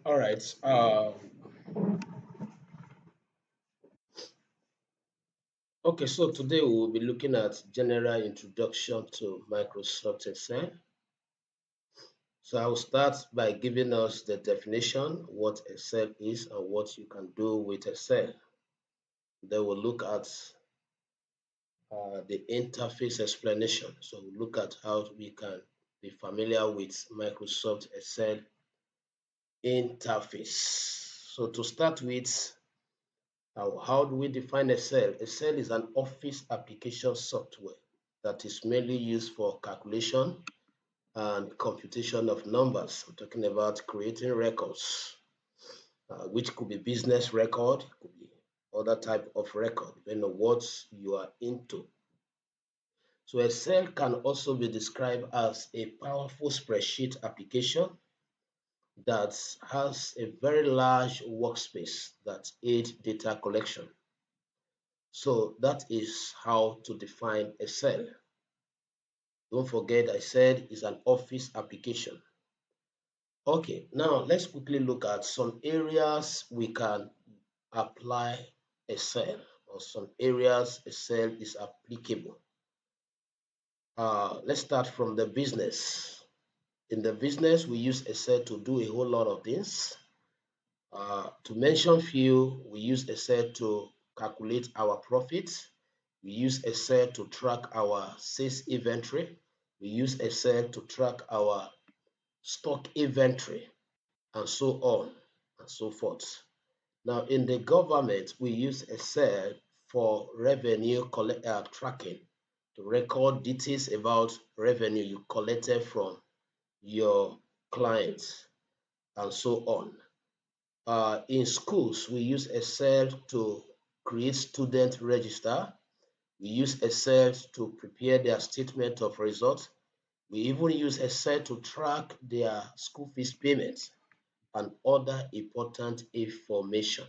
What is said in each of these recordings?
All right. Okay, so today we will be looking at general introduction to Microsoft Excel. So I will start by giving us the definition, what Excel is and what you can do with Excel. Then we'll look at the interface explanation. So we'll look at how we can be familiar with Microsoft Excel interface. So to start with, how do we define Excel? Excel is an office application software that is mainly used for calculation and computation of numbers. I'm talking about creating records, which could be business record, could be other type of record, depending on what you are into. So Excel can also be described as a powerful spreadsheet application that has a very large workspace that aid data collection. So that is how to define Excel. Don't forget I said it's an office application. Okay, now let's quickly look at some areas we can apply Excel or some areas Excel is applicable. Let's start from the business. In the business, we use Excel to do a whole lot of things. To mention few, we use Excel to calculate our profits. We use Excel to track our sales inventory. We use Excel to track our stock inventory and so on and so forth. Now, in the government, we use Excel for revenue tracking to record details about revenue you collected from your clients and so on. In schools, we use Excel to create student register. We use Excel to prepare their statement of results. We even use Excel to track their school fees payments and other important information.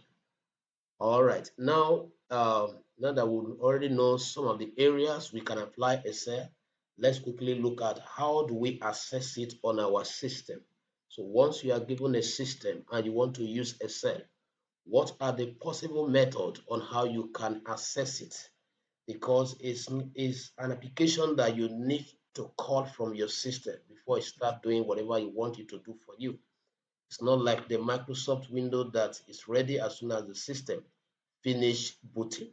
All right, now that we already know some of the areas we can apply Excel, let's quickly look at how do we access it on our system. So once you are given a system and you want to use Excel, what are the possible methods on how you can access it? Because it's an application that you need to call from your system before it start doing whatever you want it to do for you. It's not like the Microsoft window that is ready as soon as the system finish booting.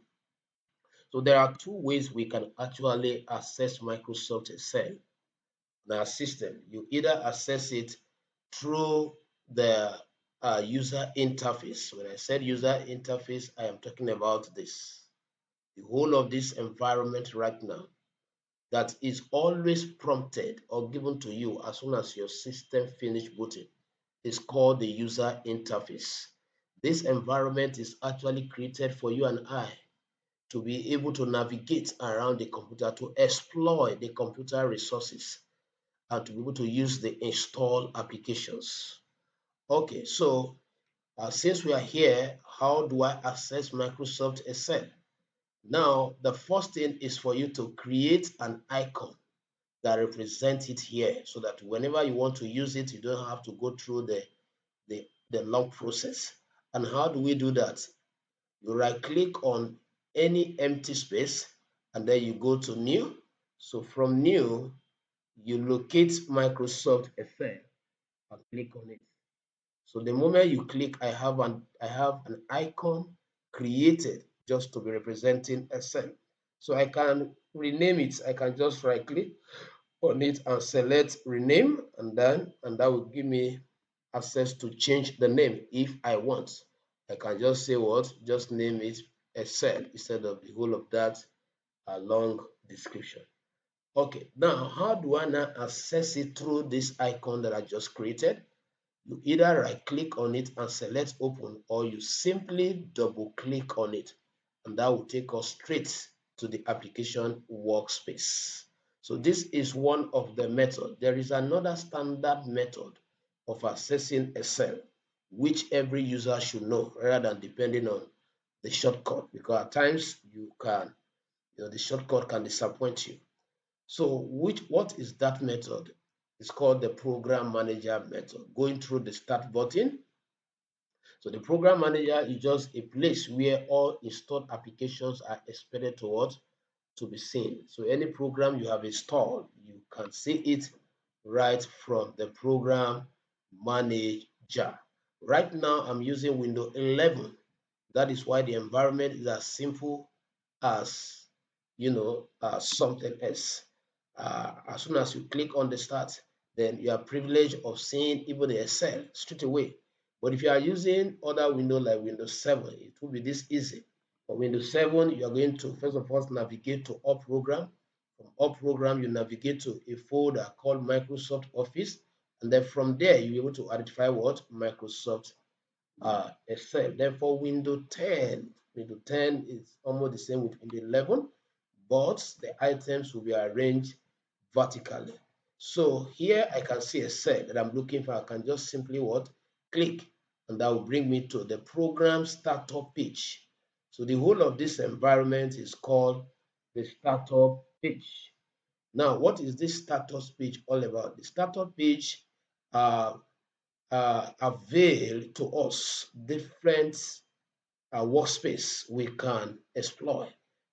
So there are two ways we can actually access Microsoft Excel on our system. You either access it through the user interface. When I said user interface, I am talking about this. The whole of this environment right now that is always prompted or given to you as soon as your system finish booting is called the user interface. This environment is actually created for you and I to be able to navigate around the computer, to exploit the computer resources, and to be able to use the install applications. Okay, so since we are here, how do I access Microsoft Excel? Now, the first thing is for you to create an icon that represents it here so that whenever you want to use it, you don't have to go through the long process. And how do we do that? You right click on any empty space and then you go to new. So from new, you locate Microsoft Excel and click on it. So the moment you click, I have an icon created just to be representing Excel. So I can rename it. I can just right click on it and select rename and that will give me access to change the name if I want. I can just say what? Just name it Excel instead of the whole of that long description. Okay, now how do I now access it through this icon that I just created? You either right click on it and select open or you simply double click on it and that will take us straight to the application workspace. So this is one of the methods. There is another standard method of accessing Excel which every user should know rather than depending on the shortcut because at times the shortcut can disappoint you. So what is that method? It's called the program manager method. Going through the start button, So the program manager is just a place where all installed applications are expected to what? To be seen. So any program you have installed, you can see it right from the program manager. Right now, I'm using Windows 11. That is why the environment is as simple as something else. As soon as you click on the start, then you are privileged of seeing even the Excel straight away. But if you are using other windows like Windows 7, it will be this easy. For Windows 7, you are going to first of all navigate to All Program. From All Program, you navigate to a folder called Microsoft Office, and then from there you're able to identify what Microsoft Excel. Therefore, Windows 10 is almost the same with Windows 11, but the items will be arranged vertically. So here I can see a cell that I'm looking for. I can just simply what? Click, and that will bring me to the program startup page. So the whole of this environment is called the startup page. Now, what is this status page all about? The startup page uh, avail to us different workspace we can exploit.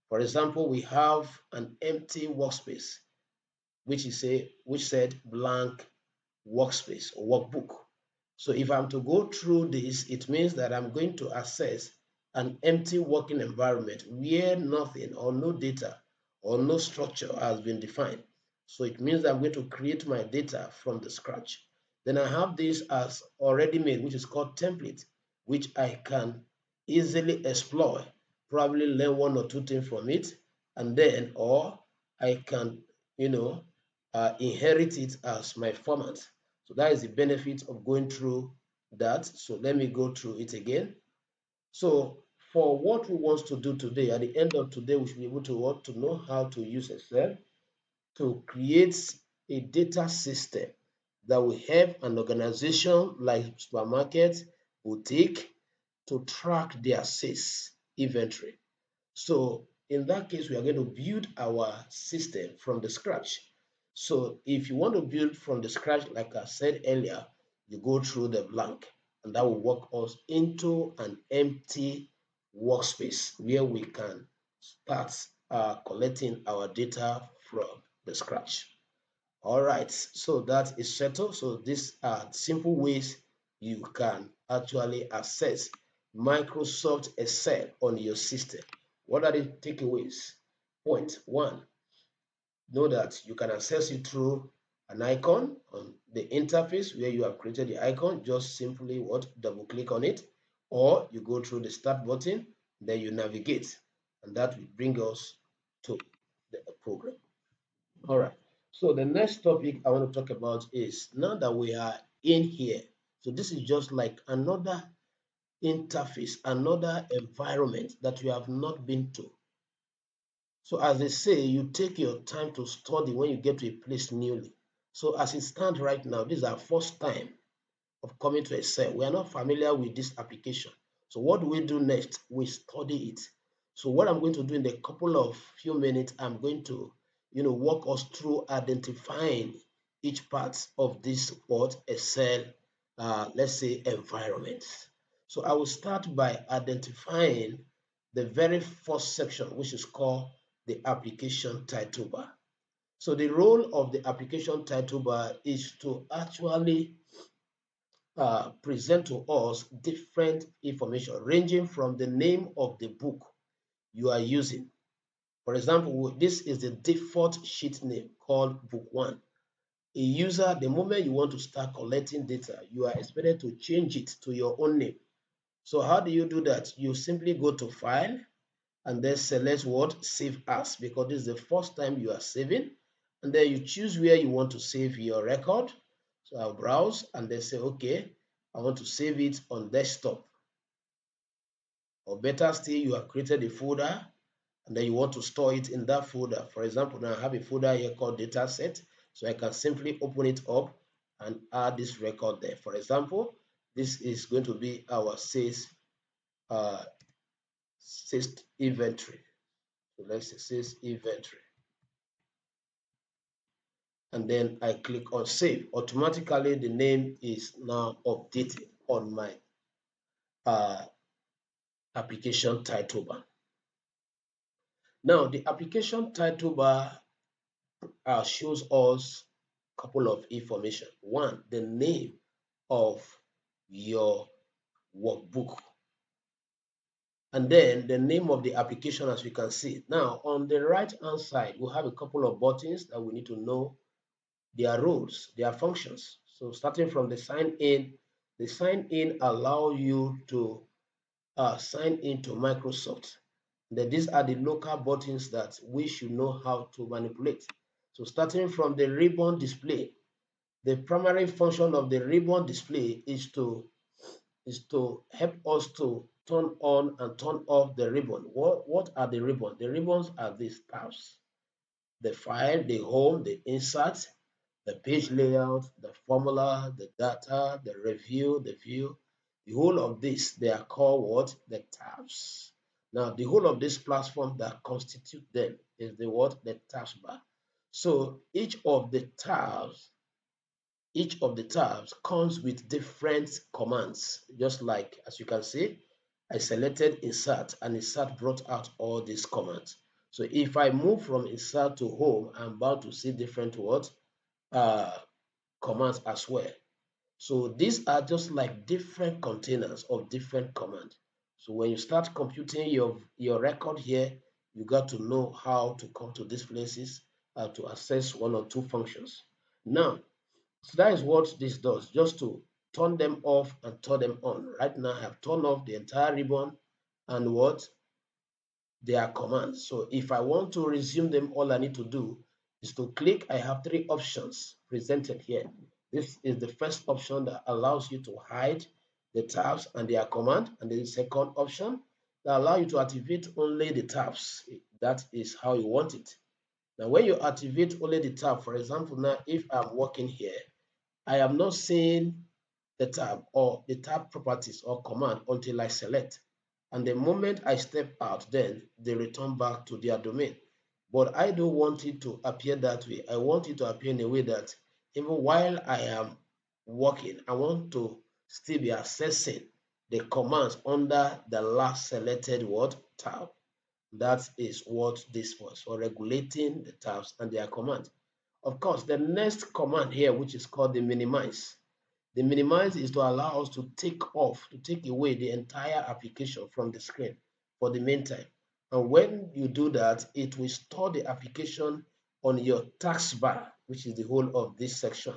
For example, we have an empty workspace, which said blank workspace or workbook. So if I'm to go through this, it means that I'm going to access an empty working environment where nothing or no data or no structure has been defined. So it means I'm going to create my data from the scratch. Then I have this as already made, which is called template, which I can easily exploit, probably learn one or two things from it, and then, or I can, you know, inherit it as my format. So that is the benefit of going through that. So let me go through it again. So for what we want to do today, at the end of today, we should be able to want to know how to use Excel to create a data system that will help an organization like supermarket, boutique to track their sales inventory. So in that case, we are going to build our system from the scratch. So if you want to build from the scratch, like I said earlier, you go through the blank, and that will walk us into an empty workspace where we can start collecting our data from the scratch. All right, so that is settled. So these are simple ways you can actually access Microsoft Excel on your system. What are the takeaways? Point one, know that you can access it through an icon on the interface where you have created the icon. Just simply what? Double click on it, or you go through the start button, then you navigate, and that will bring us to the program. All right. So the next topic I want to talk about is now that we are in here. So this is just like another interface, another environment that you have not been to. So as they say, you take your time to study when you get to a place newly. So as it stands right now, this is our first time of coming to Excel. We are not familiar with this application. So what do we do next? We study it. So what I'm going to do in the couple of few minutes, I'm going to, walk us through identifying each part of this what Excel, let's say, environment. So I will start by identifying the very first section, which is called the application title bar. So the role of the application title bar is to actually present to us different information ranging from the name of the book you are using. For example, this is the default sheet name called Book 1. A user, the moment you want to start collecting data, you are expected to change it to your own name. So how do you do that? You simply go to File and then select what? Save As, because this is the first time you are saving. And then you choose where you want to save your record. So I'll browse and then say, okay, I want to save it on desktop. Or better still, you have created a folder and then you want to store it in that folder. For example, now I have a folder here called data set. So I can simply open it up and add this record there. For example, this is going to be our uh, sales inventory. So let's say sales inventory. And then I click on save. Automatically, the name is now updated on my uh, application title bar. Now, the application title bar shows us a couple of information. One, the name of your workbook, and then the name of the application, as we can see. Now, on the right hand side, we have a couple of buttons that we need to know their roles, their functions. So starting from the sign in allow you to sign into Microsoft. Then these are the local buttons that we should know how to manipulate. So starting from the ribbon display, the primary function of the ribbon display is to help us to turn on and turn off the ribbon. What are the ribbons? The ribbons are these tabs: the file, the home, the insert, the page layout, the formula, the data, the review, the view. The whole of this, they are called what? The tabs. Now, the whole of this platform that constitute them is the what? The tabs bar. So each of the tabs comes with different commands. Just like, as you can see, I selected insert and insert brought out all these commands. So if I move from insert to home, I'm about to see different what? Uh, commands as well. So these are just like different containers of different commands. So when you start computing your record here, you got to know how to come to these places to access one or two functions. Now, so that is what this does, just to turn them off and turn them on. Right now, I have turned off the entire ribbon and what? Their commands. So if I want to resume them, all I need to do is to click. I have three options presented here. This is the first option that allows you to hide the tabs and their command, and the second option that allows you to activate only the tabs. That is how you want it. Now, when you activate only the tab, for example, now if I'm working here, I am not seeing the tab or the tab properties or command until I select. And the moment I step out, then they return back to their domain. But I don't want it to appear that way. I want it to appear in a way that even while I am working, I want to still be accessing the commands under the last selected word tab. That is what this was for regulating the tabs and their commands. Of course, the next command here, which is called the minimize. The minimize is to allow us to take away the entire application from the screen for the meantime. And when you do that, it will store the application on your taskbar, which is the whole of this section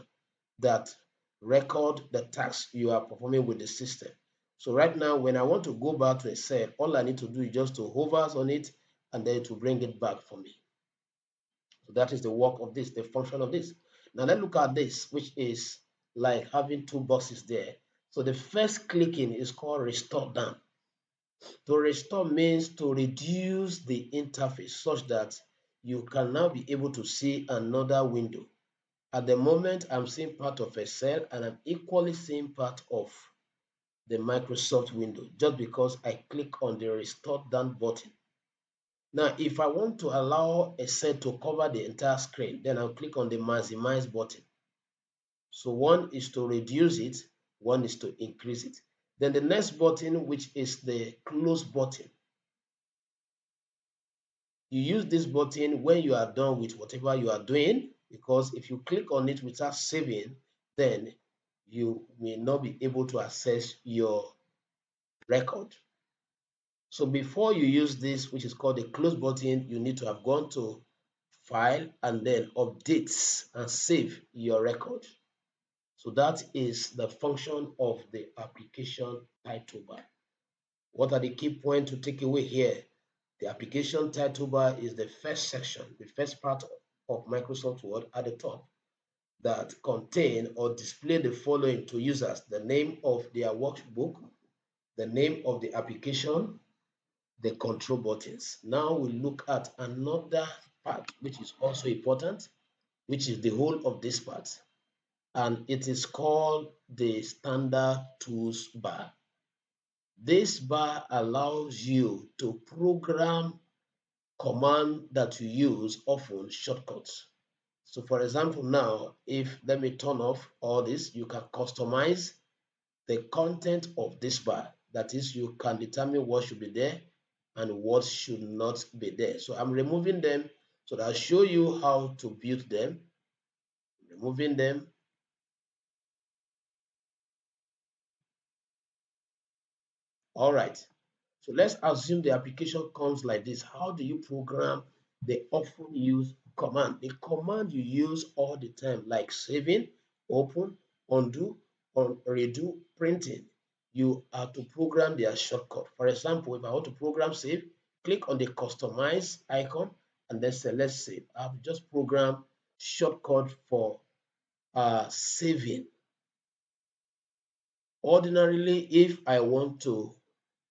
that record the tasks you are performing with the system. So right now, when I want to go back to a cell, all I need to do is just to hover on it and then to bring it back for me. So that is the work of this, the function of this. Now let's look at this, which is like having two boxes there. So the first clicking is called restore down. To restore means to reduce the interface such that you can now be able to see another window. At the moment, I'm seeing part of Excel and I'm equally seeing part of the Microsoft window just because I click on the restore down button. Now, if I want to allow Excel to cover the entire screen, then I'll click on the maximize button. So one is to reduce it, one is to increase it. Then the next button, which is the close button. You use this button when you are done with whatever you are doing, because if you click on it without saving, then you may not be able to access your record. So before you use this, which is called the close button, you need to have gone to file and then updates and save your record. So that is the function of the application title bar. What are the key points to take away here? The application title bar is the first section, the first part of Microsoft Word at the top that contain or display the following to users: the name of their workbook, the name of the application, the control buttons. Now we look at another part which is also important, which is the whole of this part, and it is called the standard tools bar. This bar allows you to program command that you use, often shortcuts. So for example, now, if let me turn off all this, you can customize the content of this bar. That is, you can determine what should be there and what should not be there. So I'm removing them so that I'll show you how to build them. Removing them. All right. So let's assume the application comes like this. How do you program the often used command? The command you use all the time, like saving, open, undo, redo, printing. You are to program their shortcut. For example, if I want to program save, click on the customize icon and then select save. I've just programmed shortcut for saving. Ordinarily, if I want to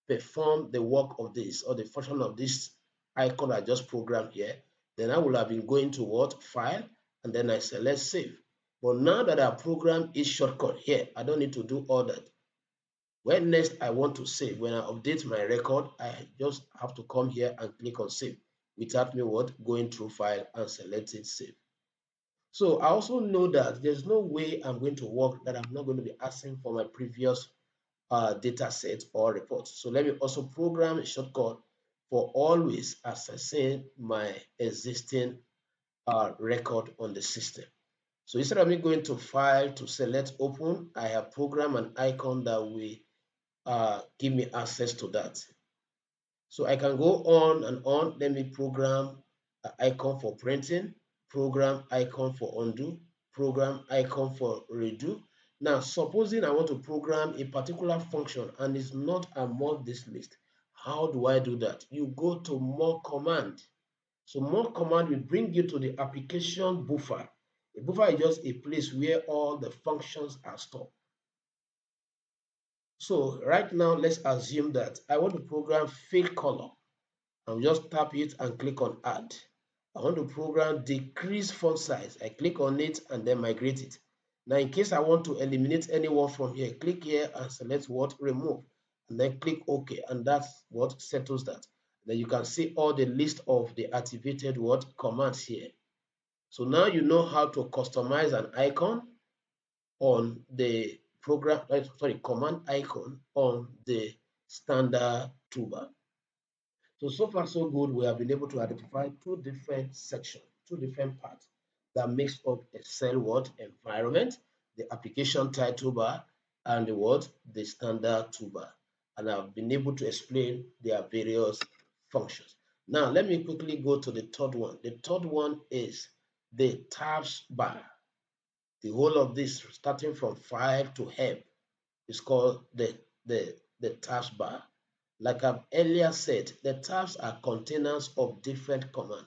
perform the work of this or the function of this icon I just programmed here, then I will have been going to what? File, and then I select save. But now that I program each shortcut here, I don't need to do all that. When next I want to save, when I update my record, I just have to come here and click on save without me what? Going through file and selecting save. So I also know that there's no way I'm going to work that I'm not going to be asking for my previous data set or report. So let me also program a shortcut for always accessing my existing record on the system. So instead of me going to file to select open, I have programmed an icon that will give me access to that. So I can go on and on. Let me program an icon for printing, program icon for undo, program icon for redo. Now, supposing I want to program a particular function and it's not among this list, how do I do that? You go to more command. So more command will bring you to the application buffer. A buffer is just a place where all the functions are stored. So right now, let's assume that I want to program fill color. I'll just tap it and click on add. I want to program decrease font size. I click on it and then migrate it. Now, in case I want to eliminate anyone from here, click here and select what remove and then click OK, and that's what settles that. Then you can see all the list of the activated what commands here. So now you know how to customize an icon on the program, command icon on the standard toolbar. So far so good. We have been able to identify two different sections, two different parts that makes up a cell what environment, the application title bar, and the what the standard toolbar. And I've been able to explain their various functions. Now let me quickly go to the third one. The third one is the tabs bar. The whole of this, starting from file to help, is called the tabs bar. Like I've earlier said, the tabs are containers of different commands.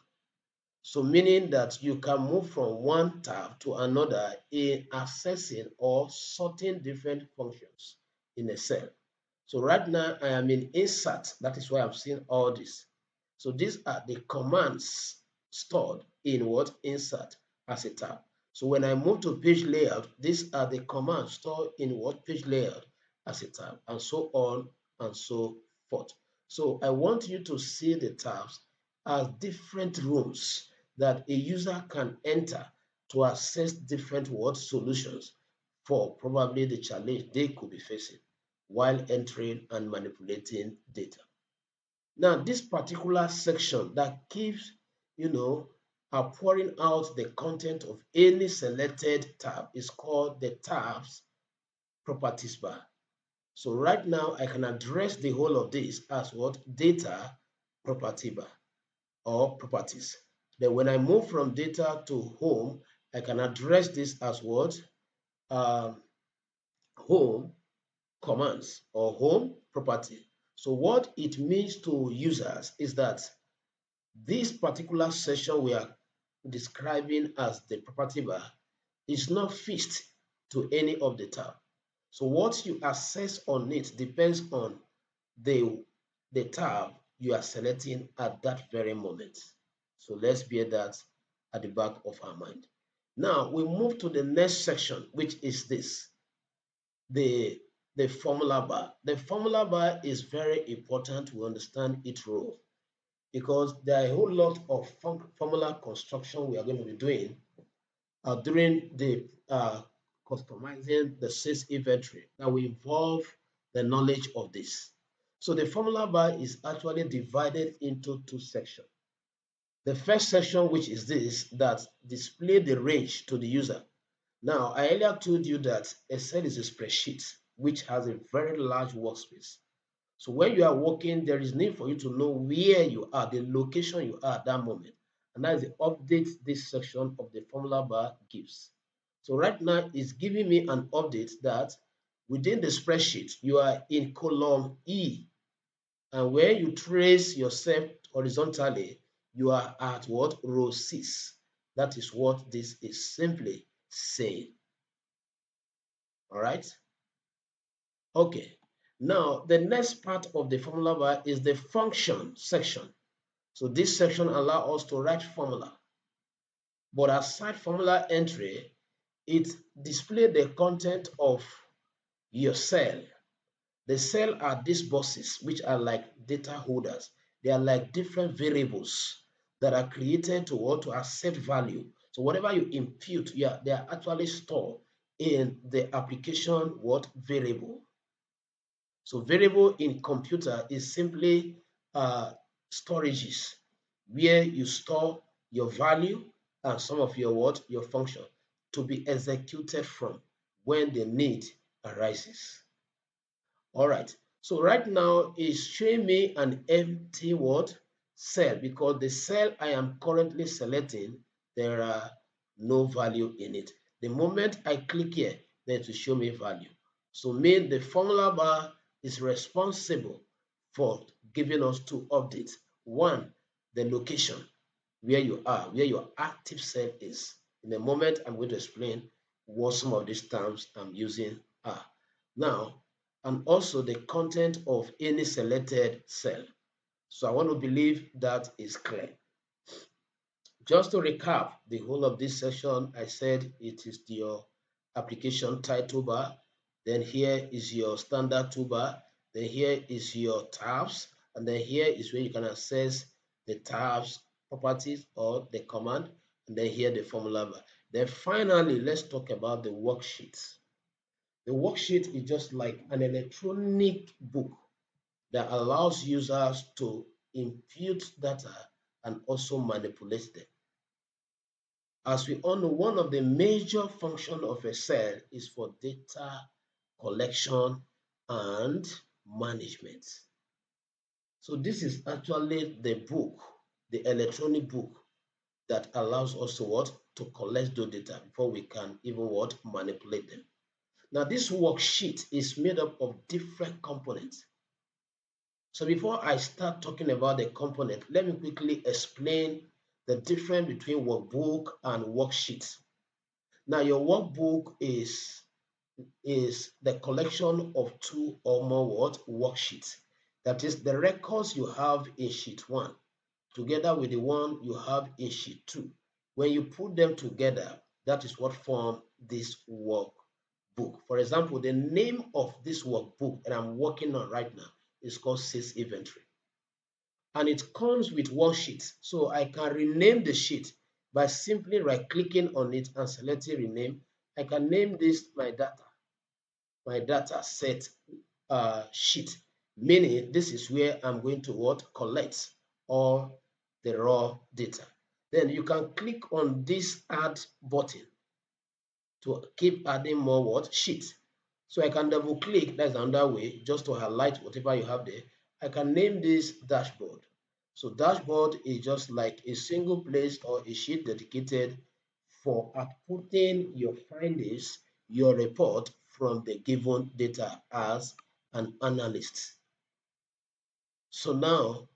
So meaning that you can move from one tab to another in accessing or sorting different functions in a cell. So right now I am in insert. That is why I'm seeing all this. So these are the commands stored in what insert as a tab. So when I move to page layout, these are the commands stored in what page layout as a tab, and so on and so forth. So I want you to see the tabs as different rooms that a user can enter to access different word solutions for probably the challenge they could be facing while entering and manipulating data. Now, this particular section that keeps, pouring out the content of any selected tab is called the tabs properties bar. So right now, I can address the whole of this as what data property bar or properties. Then when I move from data to home, I can address this as what home commands or home property. So what it means to users is that this particular section we are describing as the property bar is not fixed to any of the tab. So what you access on it depends on the, the tab you are selecting at that very moment. So let's bear that at the back of our mind. Now we move to the next section, which is this, the formula bar. The formula bar is very important to understand its role because there are a whole lot of formula construction we are going to be doing during the customizing the sales inventory that will involve the knowledge of this. So the formula bar is actually divided into two sections. The first section, which is this, that display the range to the user. Now, I earlier told you that Excel is a spreadsheet which has a very large workspace. So when you are working, there is need for you to know where you are, the location you are at that moment. And that is the update this section of the formula bar gives. So right now, it's giving me an update that within the spreadsheet, you are in column E. And when you trace yourself horizontally, you are at what? Row 6. That is what this is simply saying. All right? Okay. Now, the next part of the formula bar is the function section. So this section allows us to write formula. But aside formula entry, it displays the content of your cell. The cell are these boxes, which are like data holders. They are like different variables that are created to or to accept value. So whatever you input, yeah, they are actually stored in the application what variable. So variable in computer is simply storages where you store your value and some of your what your function to be executed from when the need arises. All right. So right now it's showing me an empty word cell because the cell I am currently selecting, there are no value in it. The moment I click here, then to show me value. So mean the formula bar is responsible for giving us two updates. One, the location where you are, where your active cell is. In a moment, I'm going to explain what some of these terms I'm using are. Now, and also the content of any selected cell. So I want to believe that is clear. Just to recap the whole of this session, I said it is your application title bar. Then here is your standard toolbar. Then here is your tabs. And then here is where you can access the tabs properties or the command. And then here the formula bar. Then finally, let's talk about the worksheet. The worksheet is just like an electronic book that allows users to input data and also manipulate them. As we all know, one of the major functions of Excel is for data collection and management. So this is actually the book, the electronic book that allows us to what? To collect the data before we can even what? Manipulate them. Now this worksheet is made up of different components. So before I start talking about the component, let me quickly explain the difference between workbook and worksheet. Now your workbook is the collection of two or more what worksheets. That is the records you have in sheet 1 together with the one you have in sheet 2. When you put them together, that is what form this workbook. For example, the name of this workbook that I'm working on right now is called sales inventory. And it comes with worksheets. So I can rename the sheet by simply right-clicking on it and selecting rename. I can name this my data set sheet, meaning this is where I'm going to what collect all the raw data. Then you can click on this add button to keep adding more what sheet. So I can double click, that's another way, just to highlight whatever you have there. I can name this dashboard. So dashboard is just like a single place or a sheet dedicated for outputting your findings, your report from the given data as an analyst. So now,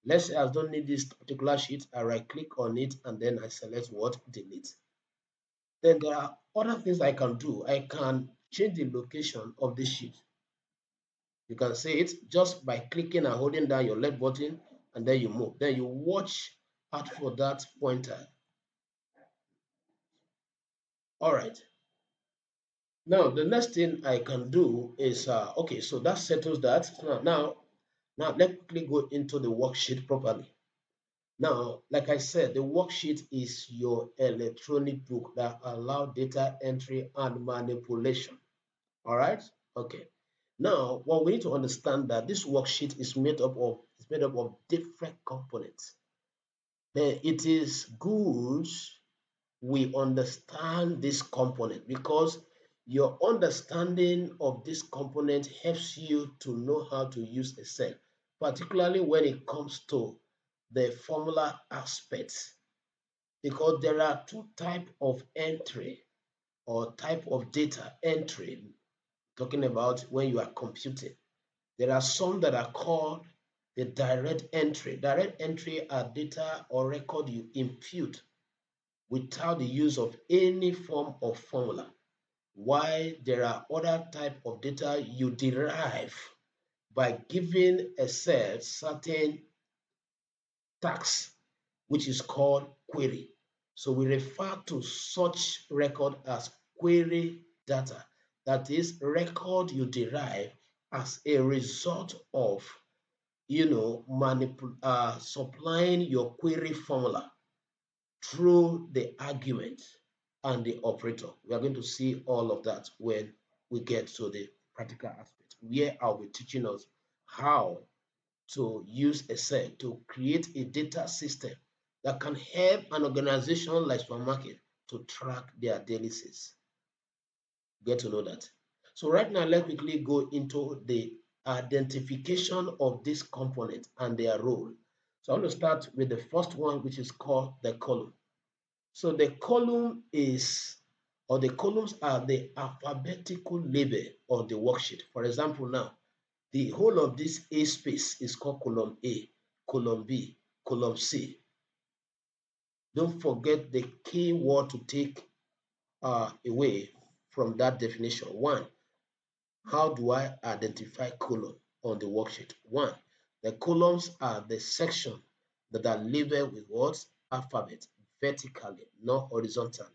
let's say I don't need this particular sheet, I right click on it and then I select what? Delete. Then there are other things I can do. I can change the location of the sheet. You can see it just by clicking and holding down your left button and then you move. Then you watch out for that pointer. All right. Now, the next thing I can do is, okay, so that settles that. Now let's quickly go into the worksheet properly. Now, like I said, the worksheet is your electronic book that allow data entry and manipulation. All right? Okay. Now, what we need to understand that this worksheet is made up of different components. Then it is good we understand this component because your understanding of this component helps you to know how to use Excel, particularly when it comes to the formula aspects, because there are two type of entry or type of data entry talking about when you are computing. There are some that are called the direct entry. Direct entry are data or record you input without the use of any form of formula. While there are other type of data you derive by giving a cell certain tax, which is called query. So we refer to such record as query data. That is record you derive as a result of supplying your query formula through the argument and the operator. We are going to see all of that when we get to the practical aspect, where I'll be teaching us how to use Excel to create a data system that can help an organization like supermarket to track their daily sales. Get to know that. So right now, let's quickly go into the identification of this component and their role. So I want to start with the first one, which is called the column. So the column is, or the columns are the alphabetical label of the worksheet. For example, now, the whole of this A space is called column A, column B, column C. Don't forget the key word to take away from that definition. One, how do I identify column on the worksheet? One, the columns are the section that are labeled with what? Alphabet, vertically, not horizontally.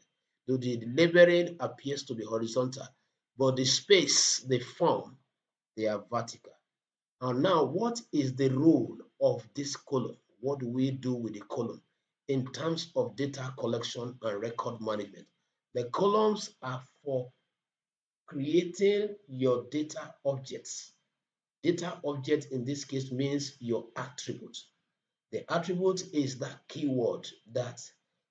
Though the labeling appears to be horizontal, but the space they form, they are vertical. And now, what is the role of this column? What do we do with the column in terms of data collection and record management? The columns are for creating your data objects. Data object in this case means your attribute. The attribute is that keyword that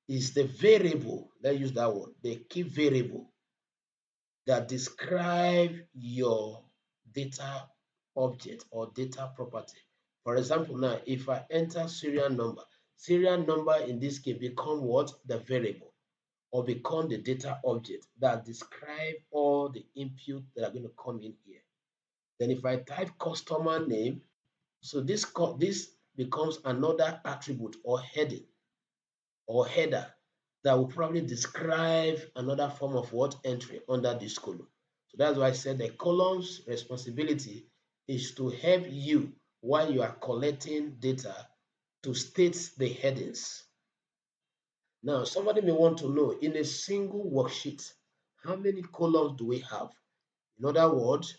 is the variable, let's use that word, the key variable that describe your data object or data property. For example, now if I enter serial number in this case become what? The variable or become the data object that describe all the input that are going to come in here. Then if I type customer name, so this becomes another attribute or heading or header that will probably describe another form of what entry under this column. So that's why I said the column's responsibility is to help you while you are collecting data to state the headings. Now, somebody may want to know in a single worksheet, how many columns do we have? In other words,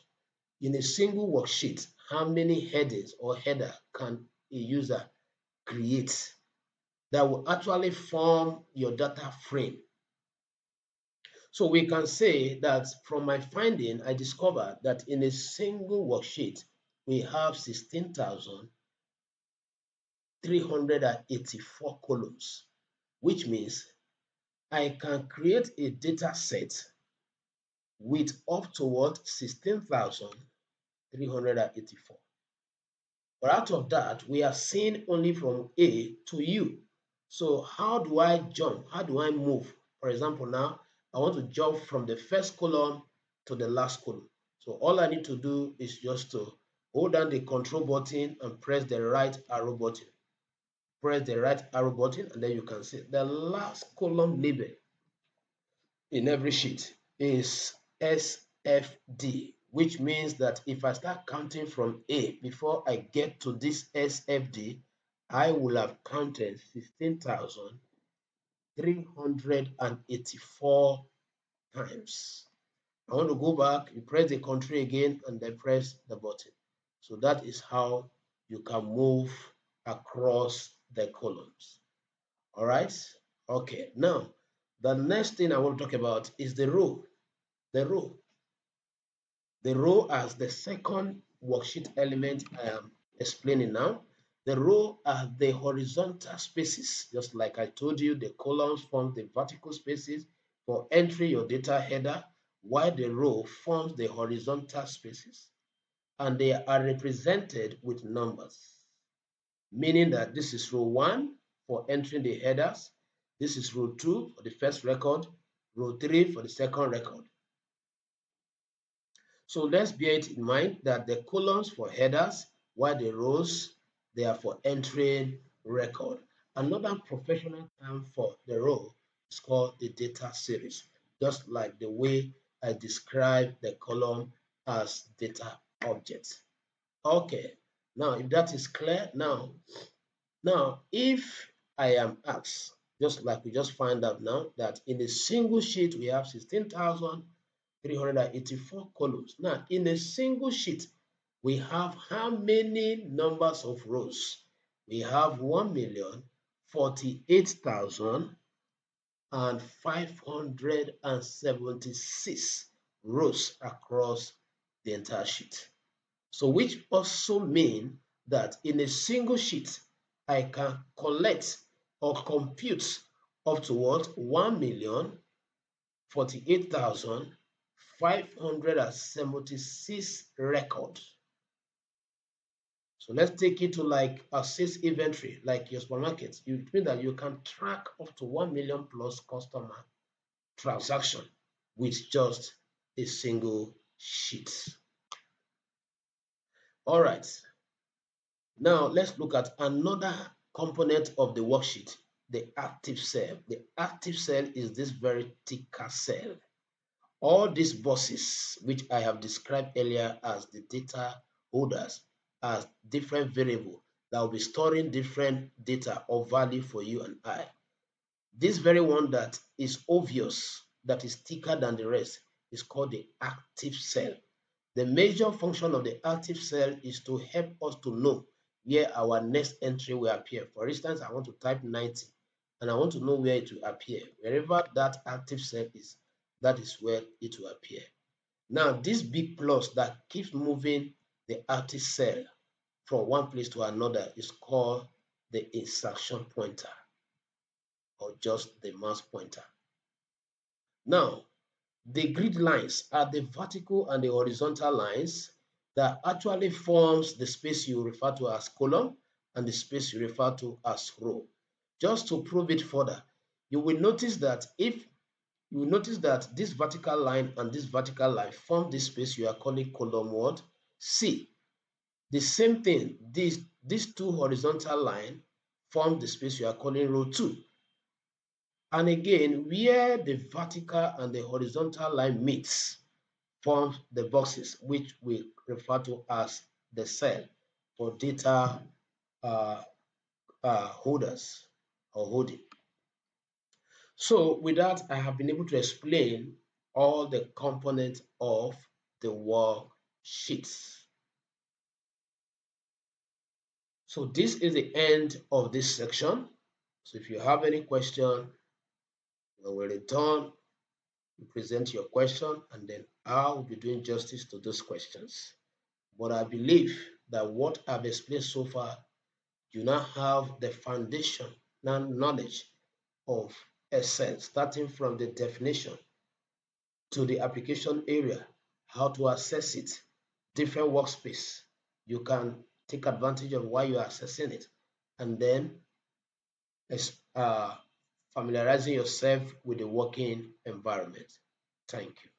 in a single worksheet, how many headings or header can a user create that will actually form your data frame? So we can say that from my finding, I discovered that in a single worksheet, we have 16,384 columns, which means I can create a data set with up to what? 16,384. But out of that, we are seeing only from A to U. So how do I jump? How do I move? For example, now I want to jump from the first column to the last column. So all I need to do is just to hold down the control button and press the right arrow button. Press the right arrow button and then you can see the last column label in every sheet is SFD, which means that if I start counting from A before I get to this SFD, I will have counted 16,384 times. I want to go back, you press the control again and then press the button. So that is how you can move across the columns. All right? Okay, now the next thing I want to talk about is the row. The row. The row as the second worksheet element I am explaining now. The row are the horizontal spaces. Just like I told you, the columns form the vertical spaces for entering your data header, while the row forms the horizontal spaces. And they are represented with numbers, meaning that this is row 1 for entering the headers, this is row 2 for the first record, row 3 for the second record. So let's bear it in mind that the columns for headers, while the rows, they are for entering record. Another professional term for the row is called the data series, just like the way I describe the column as data objects. Okay, now if that is clear, now if I am asked, just like we just find out now, that in a single sheet we have 16,384 columns. Now, in a single sheet, we have how many numbers of rows? We have 1,048,576 rows across the entire sheet. So which also mean that in a single sheet, I can collect or compute up to what? 1,048,576 records. So let's take it to like a sales inventory, like your supermarket. It means that you can track up to 1 million plus customer transaction with just a single sheet. All right. Now let's look at another component of the worksheet, the active cell. The active cell is this very thicker cell. All these boxes, which I have described earlier as the data holders, as different variables that will be storing different data or value for you and I. This very one that is obvious, that is thicker than the rest, is called the active cell. The major function of the active cell is to help us to know where our next entry will appear. For instance, I want to type 90 and I want to know where it will appear. Wherever that active cell is, that is where it will appear. Now, this big plus that keeps moving the active cell from one place to another is called the insertion pointer, or just the mouse pointer. Now, the grid lines are the vertical and the horizontal lines that actually forms the space you refer to as column and the space you refer to as row. Just to prove it further, you will notice that this vertical line and this vertical line form this space you are calling column what? C. The same thing, these two horizontal lines form the space you are calling row 2. And again, where the vertical and the horizontal line meets forms the boxes, which we refer to as the cell for data uh, holders or holding. So with that, I have been able to explain all the components of the worksheets. So this is the end of this section. So if you have any question, when we return, you present your question, and then I will be doing justice to those questions. But I believe that what I've explained so far, you now have the foundation knowledge of Excel, starting from the definition to the application area, how to access it, different workspace. You can take advantage of why you are accessing it, and then uh, familiarizing yourself with the working environment. Thank you.